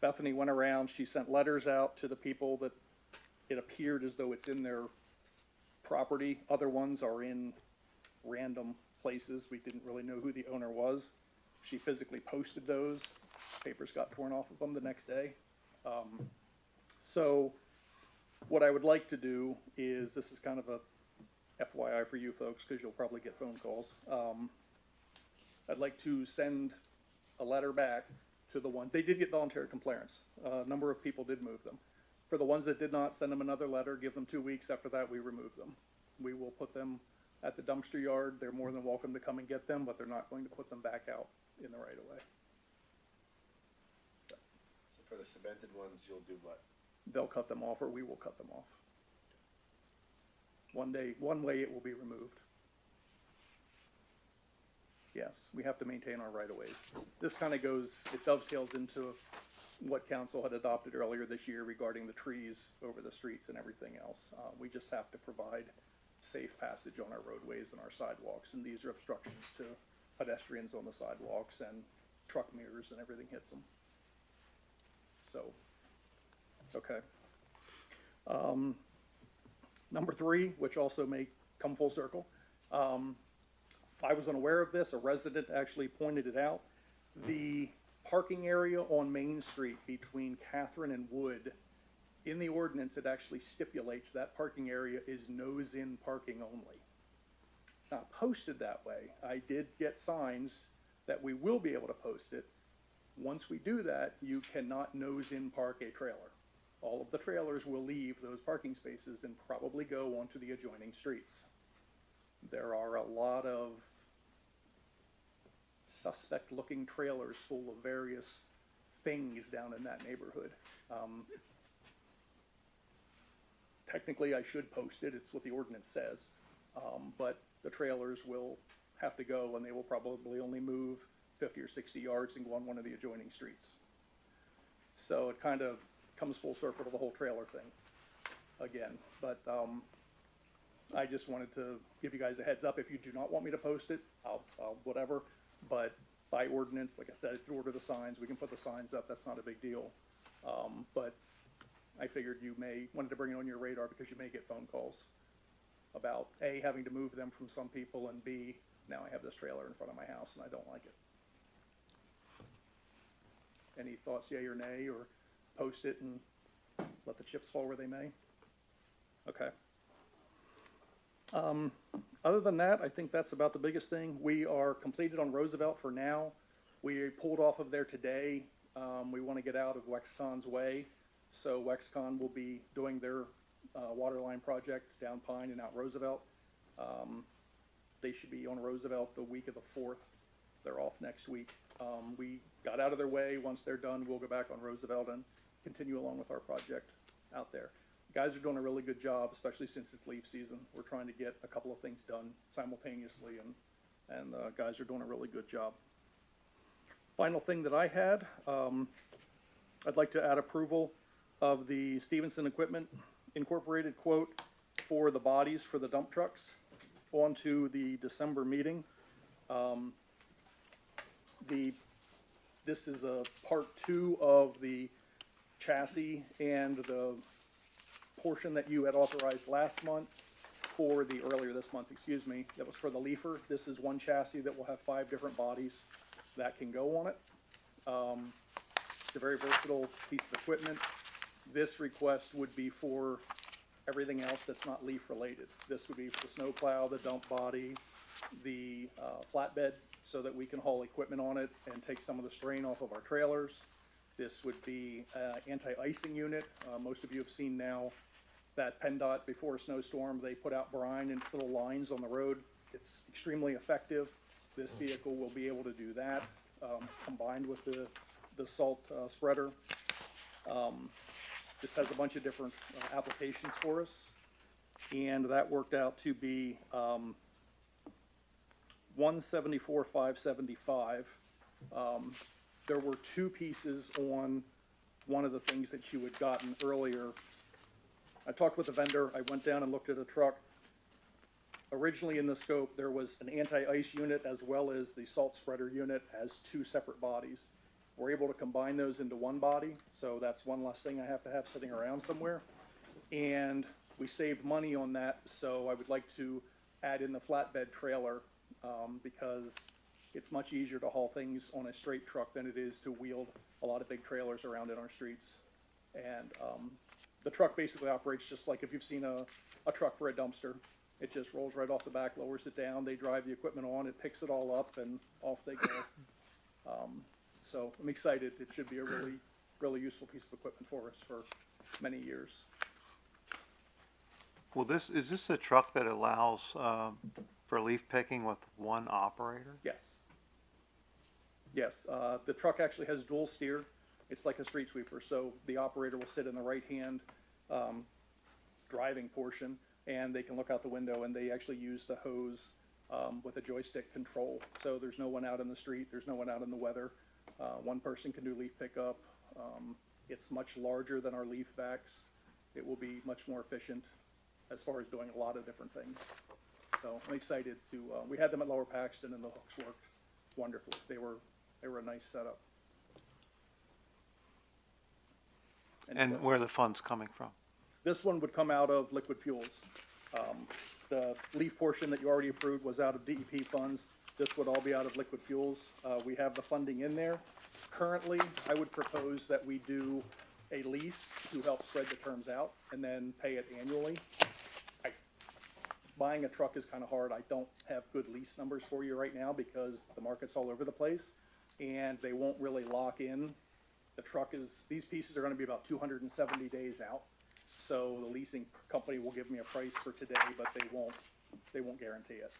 [SPEAKER 6] Bethany went around. She sent letters out to the people that it appeared as though it's in their property. Other ones are in random places. We didn't really know who the owner was. She physically posted those. Papers got torn off of them the next day. So what I would like to do is, this is kind of a FYI for you folks, because you'll probably get phone calls. I'd like to send a letter back to the ones, they did get voluntary compliance. A number of people did move them. For the ones that did not, send them another letter, give them 2 weeks. After that, we remove them. We will put them at the dumpster yard. They're more than welcome to come and get them, but they're not going to put them back out in the right of way.
[SPEAKER 2] So for the cemented ones, you'll do what?
[SPEAKER 6] They'll cut them off, or we will cut them off. One way it will be removed. Yes, we have to maintain our right-of-ways. This kind of it dovetails into what council had adopted earlier this year regarding the trees over the streets and everything else. We just have to provide safe passage on our roadways and our sidewalks, and these are obstructions to pedestrians on the sidewalks, and truck mirrors and everything hits them. So, okay. Number 3, which also may come full circle. I was unaware of this. A resident actually pointed it out. The parking area on Main Street between Catherine and Wood, in the ordinance, it actually stipulates that parking area is nose-in parking only. It's not posted that way. I did get signs that we will be able to post it. Once we do that, you cannot nose-in park a trailer. All of the trailers will leave those parking spaces and probably go onto the adjoining streets. There are a lot of suspect-looking trailers full of various things down in that neighborhood. Technically, I should post it. It's what the ordinance says. But the trailers will have to go, and they will probably only move 50 or 60 yards and go on one of the adjoining streets. So it kind of comes full circle to the whole trailer thing again. But I just wanted to give you guys a heads up. If you do not want me to post it, I'll whatever. But by ordinance, like I said, if you order the signs, we can put the signs up. That's not a big deal. But I figured you wanted to bring it on your radar because you may get phone calls about A, having to move them from some people, and B, now I have this trailer in front of my house and I don't like it. Any thoughts, yay or nay, or post it and let the chips fall where they may? Okay. Other than that, I think that's about the biggest thing. We are completed on Roosevelt for now. We pulled off of there today. We want to get out of Wexcon's way. So Wexcon will be doing their water line project down Pine and out Roosevelt. They should be on Roosevelt the week of the 4th. They're off next week. We got out of their way. Once they're done, we'll go back on Roosevelt and continue along with our project out there. Guys are doing a really good job, especially since it's leaf season. We're trying to get a couple of things done simultaneously, and guys are doing a really good job. Final thing that I had, I'd like to add approval of the Stevenson Equipment Incorporated quote for the bodies for the dump trucks onto the December meeting. This is a part 2 of the chassis and the portion that you had authorized last month earlier this month, excuse me, that was for the leafer. This is one chassis that will have 5 different bodies that can go on it. It's a very versatile piece of equipment. This request would be for everything else that's not leaf related. This would be for the snowplow, the dump body, the flatbed, so that we can haul equipment on it and take some of the strain off of our trailers. This would be anti-icing unit. Most of you have seen now that PennDOT, before a snowstorm, they put out brine and little lines on the road. It's extremely effective. This vehicle will be able to do that, combined with the salt spreader. This has a bunch of different applications for us, and that worked out to be $174,575. There were 2 pieces on one of the things that you had gotten earlier. I talked with the vendor. I went down and looked at a truck. Originally in the scope, there was an anti-ice unit as well as the salt spreader unit as 2 separate bodies. We're able to combine those into one body, so that's one less thing I have to have sitting around somewhere. And we saved money on that, so I would like to add in the flatbed trailer because it's much easier to haul things on a straight truck than it is to wield a lot of big trailers around in our streets. And the truck basically operates just like if you've seen a truck for a dumpster. It just rolls right off the back, lowers it down, they drive the equipment on, it picks it all up, and off they go. So I'm excited. It should be a really really useful piece of equipment for us for many years.
[SPEAKER 4] Well, is this a truck that allows, for leaf picking with one operator?
[SPEAKER 6] Yes. Yes, the truck actually has dual steer. It's like a street sweeper, so the operator will sit in the right-hand driving portion, and they can look out the window, and they actually use the hose with a joystick control. So there's no one out in the street, there's no one out in the weather. One person can do leaf pickup. It's much larger than our leaf vacs. It will be much more efficient as far as doing a lot of different things. So I'm excited to, we had them at Lower Paxton, and the hooks worked wonderfully. They were a nice setup.
[SPEAKER 4] And where are the funds coming from?
[SPEAKER 6] This one would come out of liquid fuels. The leaf portion that you already approved was out of DEP funds. This would all be out of liquid fuels. We have the funding in there. Currently, I would propose that we do a lease to help spread the terms out and then pay it annually. Buying a truck is kind of hard. I don't have good lease numbers for you right now because the market's all over the place and they won't really lock in. The truck is, these pieces are going to be about 270 days out. So the leasing company will give me a price for today, but they won't guarantee it.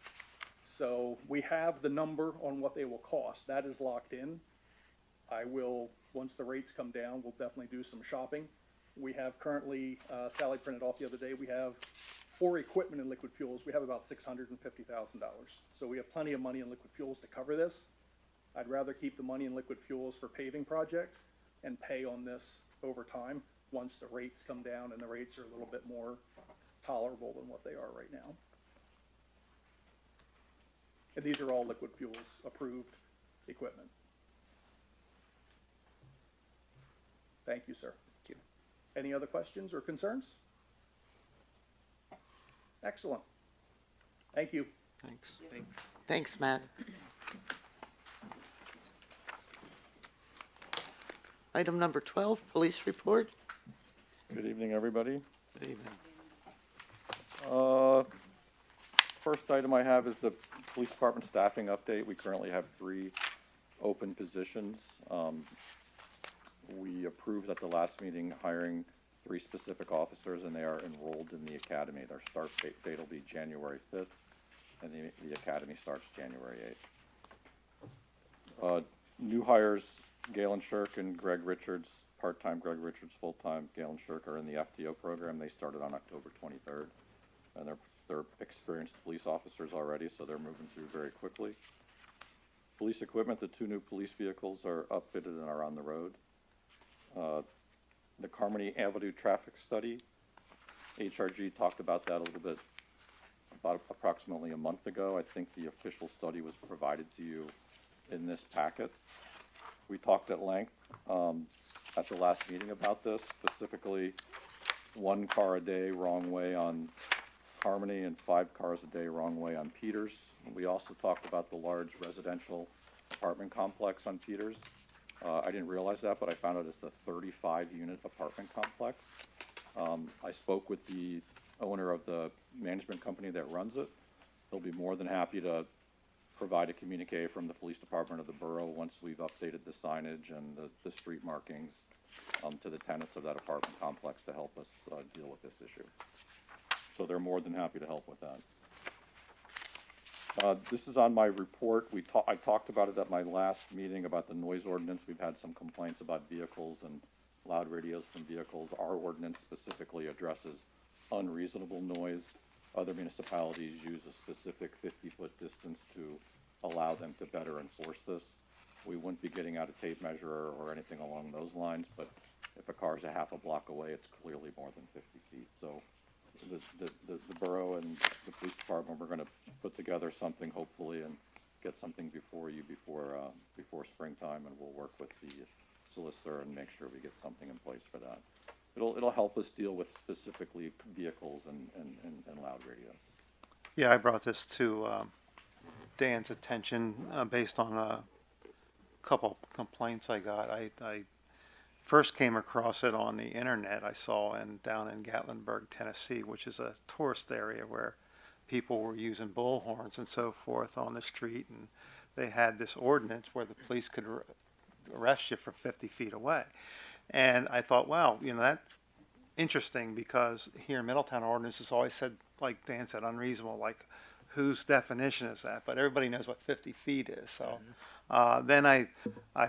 [SPEAKER 6] So we have the number on what they will cost. That is locked in. I will, once the rates come down, we'll definitely do some shopping. We have currently, Sally printed off the other day, we have for equipment in liquid fuels, we have about $650,000. So we have plenty of money in liquid fuels to cover this. I'd rather keep the money in liquid fuels for paving projects and pay on this over time once the rates come down and the rates are a little bit more tolerable than what they are right now. And these are all liquid fuels approved equipment. Thank you, sir.
[SPEAKER 5] Thank you.
[SPEAKER 6] Any other questions or concerns? Excellent. Thank you.
[SPEAKER 4] Thanks.
[SPEAKER 1] Thanks, Matt. Item number 12, police report.
[SPEAKER 11] Good evening, everybody.
[SPEAKER 4] Good evening.
[SPEAKER 11] First item I have is the police department staffing update. We currently have 3 open positions. We approved at the last meeting hiring 3 specific officers, and they are enrolled in the academy. Their start date will be January 5th, and the academy starts January 8th. New hires, Galen Shirk and Greg Richards, part-time Greg Richards, full-time Galen Shirk, are in the FTO program. They started on October 23rd, and they're experienced police officers already, so they're moving through very quickly. Police equipment, the 2 new police vehicles are upfitted and are on the road. The Carmody Avenue traffic study, HRG talked about that a little bit about approximately a month ago. I think the official study was provided to you in this packet. We talked at length at the last meeting about this, specifically 1 car a day wrong way on Harmony and 5 cars a day wrong way on Peters. We also talked about the large residential apartment complex on Peters. I didn't realize that, but I found out it's a 35-unit apartment complex. I spoke with the owner of the management company that runs it. They'll be more than happy to provide a communique from the police department of the borough once we've updated the signage and the street markings to the tenants of that apartment complex to help us deal with this issue. So they're more than happy to help with that. This is on my report. I talked about it at my last meeting about the noise ordinance. We've had some complaints about vehicles and loud radios from vehicles. Our ordinance specifically addresses unreasonable noise. Other municipalities use a specific 50-foot distance to allow them to better enforce this. We wouldn't be getting out a tape measure or anything along those lines, but if a car's a half a block away, it's clearly more than 50 feet. So the borough and the police department, we're going to put together something hopefully and get something before you before springtime, and we'll work with the solicitor and make sure we get something in place for that. It'll help us deal with specifically vehicles and loud radio.
[SPEAKER 4] Yeah, I brought this to Dan's attention based on a couple complaints I got. I first came across it on the internet. I saw down in Gatlinburg, Tennessee, which is a tourist area where people were using bullhorns and so forth on the street, and they had this ordinance where the police could arrest you from 50 feet away. And I thought, wow, that's interesting because here in Middletown, our ordinance has always said, like Dan said, unreasonable, like whose definition is that? But everybody knows what 50 feet is. So then I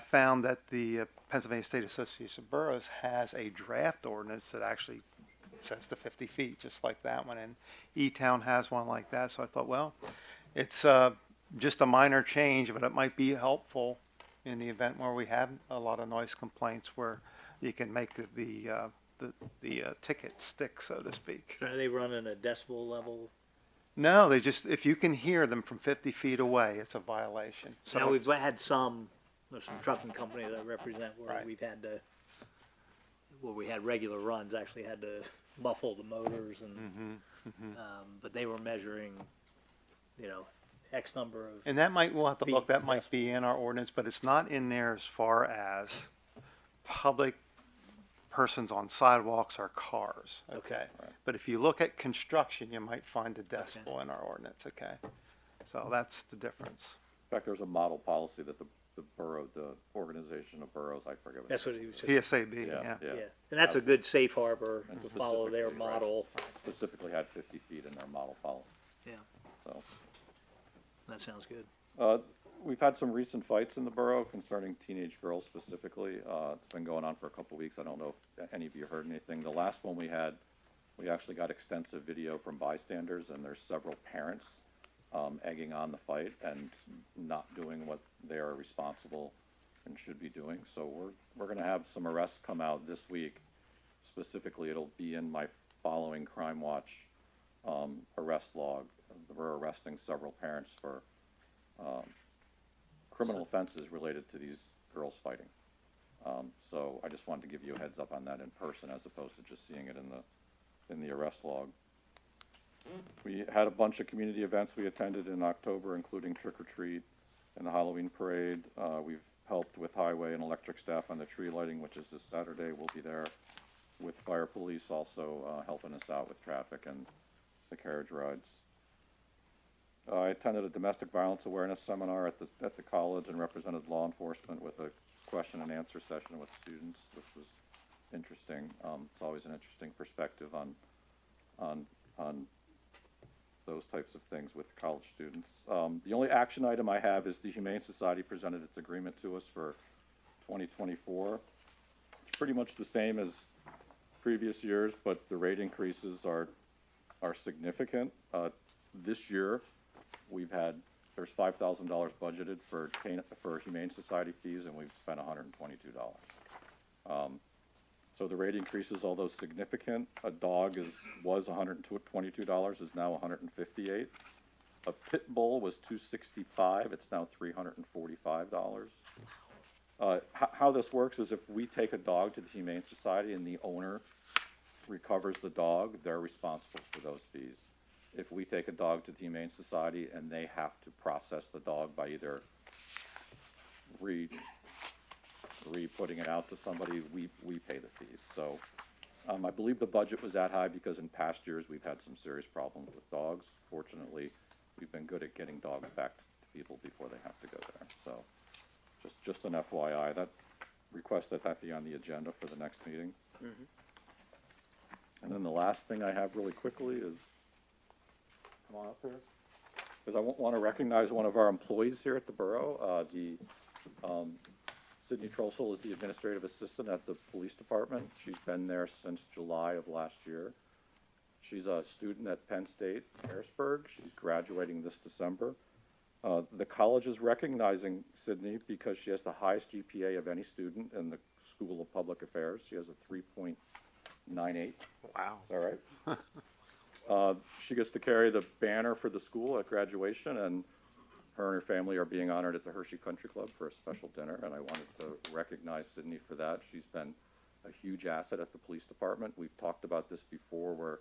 [SPEAKER 4] found that the Pennsylvania State Association of Boroughs has a draft ordinance that actually says to 50 feet, just like that one. And E-Town has one like that. So I thought, well, it's just a minor change, but it might be helpful in the event where we have a lot of noise complaints where you can make the ticket stick, so to speak.
[SPEAKER 7] Are they running a decibel level?
[SPEAKER 4] No, they just, if you can hear them from 50 feet away, it's a violation. So
[SPEAKER 7] Now, we've had there's some trucking company that I represent where
[SPEAKER 4] Right.
[SPEAKER 7] we've had to, where we had regular runs, actually had to muffle the motors and, but they were measuring, X number of.
[SPEAKER 4] And that we'll have to look,
[SPEAKER 7] feet,
[SPEAKER 4] that might be in our ordinance, but it's not in there as far as public persons on sidewalks or cars, okay?
[SPEAKER 11] Right.
[SPEAKER 4] But if you look at construction, you might find a decibel in our ordinance, okay? So that's the difference.
[SPEAKER 11] In fact, there's a model policy that the borough, the organization of boroughs, I forget what
[SPEAKER 7] That's
[SPEAKER 11] it
[SPEAKER 7] what
[SPEAKER 11] is.
[SPEAKER 7] he was saying.
[SPEAKER 4] PSAB, yeah.
[SPEAKER 7] Yeah, and that's a good safe harbor
[SPEAKER 11] And
[SPEAKER 7] to follow their
[SPEAKER 11] specifically, right.
[SPEAKER 7] model.
[SPEAKER 11] Specifically had 50 feet in their model policy.
[SPEAKER 7] Yeah.
[SPEAKER 11] So,
[SPEAKER 7] That sounds good.
[SPEAKER 11] we've had some recent fights in the borough concerning teenage girls specifically. It's been going on for a couple of weeks. I don't know if any of you heard anything. The last one we had, we actually got extensive video from bystanders, and there's several parents egging on the fight and not doing what they are responsible and should be doing. So we're going to have some arrests come out this week. Specifically, it'll be in my following Crime Watch arrest log. We're arresting several parents for criminal offenses related to these girls fighting. So I just wanted to give you a heads up on that in person as opposed to just seeing it in the arrest log. We had a bunch of community events we attended in October, including Trick or Treat and the Halloween Parade. We've helped with highway and electric staff on the tree lighting, which is this Saturday. We'll be there with fire police also helping us out with traffic and the carriage rides. I attended a domestic violence awareness seminar at the college and represented law enforcement with a question and answer session with students, which was interesting. It's always an interesting perspective on those types of things with college students. The only action item I have is the Humane Society presented its agreement to us for 2024. It's pretty much the same as previous years, but the rate increases are significant. This year, there's $5,000 budgeted for Humane Society fees, and we've spent $122. So the rate increases, although significant, a dog was $122, is now $158. A pit bull was $265, it's now $345. How this works is if we take a dog to the Humane Society and the owner recovers the dog, they're responsible for those fees. If we take a dog to the Humane Society and they have to process the dog by either re-putting it out to somebody, we pay the fees. So I believe the budget was that high because in past years we've had some serious problems with dogs. Fortunately, we've been good at getting dogs back to people before they have to go there. So just an FYI, that request that be on the agenda for the next meeting.
[SPEAKER 5] Mm-hmm.
[SPEAKER 11] And then the last thing I have really quickly is, come on up here, because I want to recognize one of our employees here at the borough. Sydney Trossel is the administrative assistant at the police department. She's been there since July of last year. She's a student at Penn State, Harrisburg. She's graduating this December. The college is recognizing Sydney because she has the highest GPA of any student in the School of Public Affairs. She has a 3.98.
[SPEAKER 4] Wow.
[SPEAKER 11] All right. She gets to carry the banner for the school at graduation, and her and her family are being honored at the Hershey Country Club for a special dinner, and I wanted to recognize Sydney for that. She's been a huge asset at the police department. We've talked about this before, where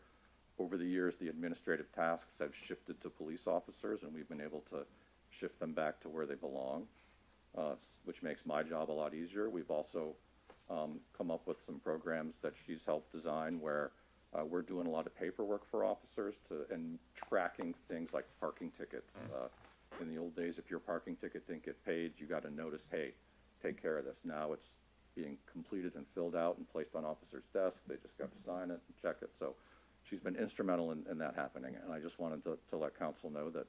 [SPEAKER 11] over the years the administrative tasks have shifted to police officers, and we've been able to shift them back to where they belong, which makes my job a lot easier. We've also come up with some programs that she's helped design where we're doing a lot of paperwork for officers and tracking things like parking tickets. In the old days, if your parking ticket didn't get paid, you got a notice, hey, take care of this. Now it's being completed and filled out and placed on officer's desk. They just got to sign it and check it. So she's been instrumental in that happening. And I just wanted to let council know that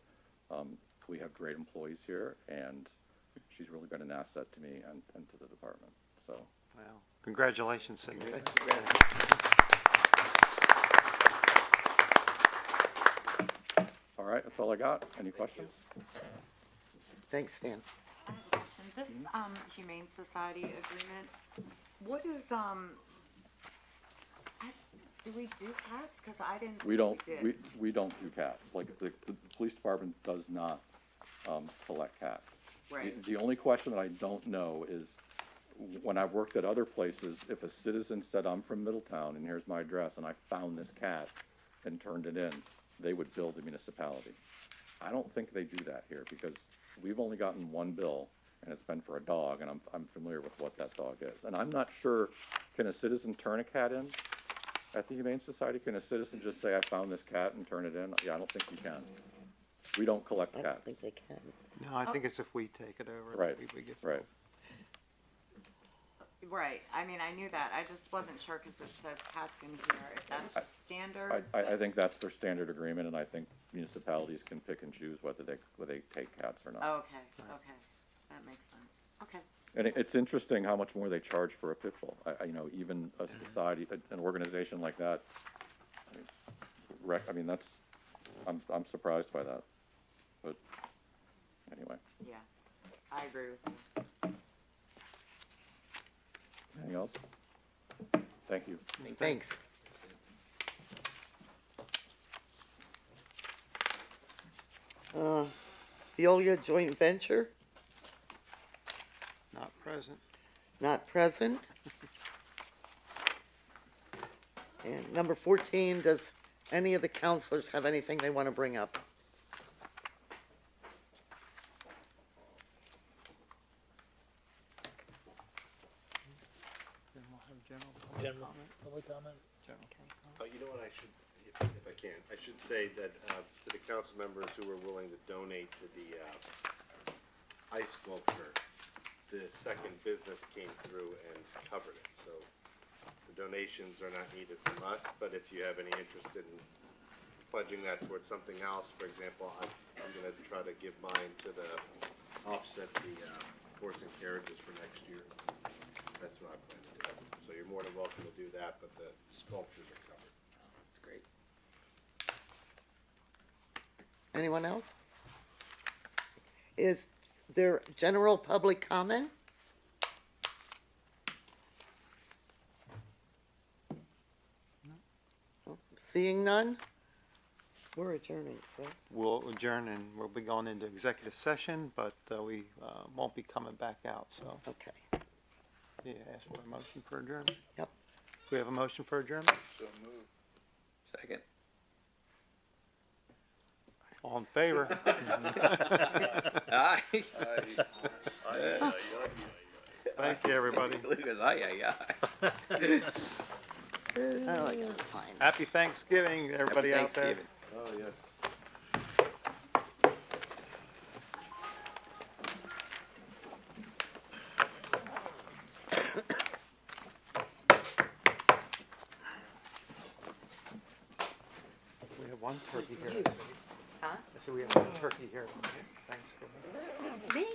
[SPEAKER 11] we have great employees here, and she's really been an asset to me and to the department. So.
[SPEAKER 4] Well, congratulations, Cindy.
[SPEAKER 11] All right, that's all I got. Any questions?
[SPEAKER 1] Thanks, Dan.
[SPEAKER 3] I have a question. This, Humane Society agreement, what is, do we do cats? Cause I didn't.
[SPEAKER 11] We don't,
[SPEAKER 3] think did.
[SPEAKER 11] we don't do cats. Like, the police department does not, collect cats.
[SPEAKER 3] Right.
[SPEAKER 11] The only question that I don't know is, when I've worked at other places, if a citizen said, I'm from Middletown and here's my address and I found this cat and turned it in, they would bill the municipality. I don't think they do that here because we've only gotten one bill and it's been for a dog, and I'm familiar with what that dog is. And I'm not sure, can a citizen turn a cat in at the Humane Society? Can a citizen just say, I found this cat and turn it in? Yeah, I don't think you can. We don't collect
[SPEAKER 1] I
[SPEAKER 11] cats.
[SPEAKER 1] don't think they can.
[SPEAKER 4] No, I think it's if we take it over.
[SPEAKER 11] Right,
[SPEAKER 4] we get
[SPEAKER 11] right.
[SPEAKER 3] Right, I mean, I knew that, I just wasn't sure, cause it says cats in here, if that's just standard.
[SPEAKER 11] I think that's their standard agreement, and I think municipalities can pick and choose whether they take cats or not.
[SPEAKER 3] Okay, okay, that makes sense, okay.
[SPEAKER 11] And it's interesting how much more they charge for a pit bull. You know, even a society, an organization like that, that's, I'm surprised by that. But anyway.
[SPEAKER 3] Yeah, I agree with you.
[SPEAKER 11] Anything else? Thank you.
[SPEAKER 1] Thanks. Veolia joint venture,
[SPEAKER 4] Not present.
[SPEAKER 1] not present. And number 14, does any of the counselors have anything they want to bring up?
[SPEAKER 4] Then we'll have general
[SPEAKER 7] General
[SPEAKER 4] comment.
[SPEAKER 7] public comment?
[SPEAKER 2] You know what, I should, if I can, I should say that, to the council members who were willing to donate to the, ice sculpture, the second business came through and covered it, so the donations are not needed from us, but if you have any interest in pledging that towards something else, for example, I'm gonna try to give mine to the, offset the, horse and carriages for next year. That's what I plan to do. So you're more than welcome to do that, but the sculptures are covered.
[SPEAKER 5] That's great.
[SPEAKER 1] Anyone else? Is there general public comment? No. Seeing none? We're adjourning, correct?
[SPEAKER 4] We'll adjourn and we'll be going into executive session, but we won't be coming back out, so.
[SPEAKER 1] Okay.
[SPEAKER 4] Yeah, ask for a motion for adjournment?
[SPEAKER 1] Yep.
[SPEAKER 4] Do we have a motion for adjournment?
[SPEAKER 10] So move.
[SPEAKER 5] Second.
[SPEAKER 4] All in favor?
[SPEAKER 5] Aye.
[SPEAKER 4] Thank you, everybody.
[SPEAKER 5] Lucas, aye.
[SPEAKER 1] Oh, I gotta sign.
[SPEAKER 4] Happy Thanksgiving, everybody
[SPEAKER 5] Happy
[SPEAKER 4] out there.
[SPEAKER 5] Thanksgiving.
[SPEAKER 2] Oh, yes.
[SPEAKER 4] We have one turkey here.
[SPEAKER 9] Huh?
[SPEAKER 4] I said we have one turkey here. Thanksgiving.
[SPEAKER 9] Me?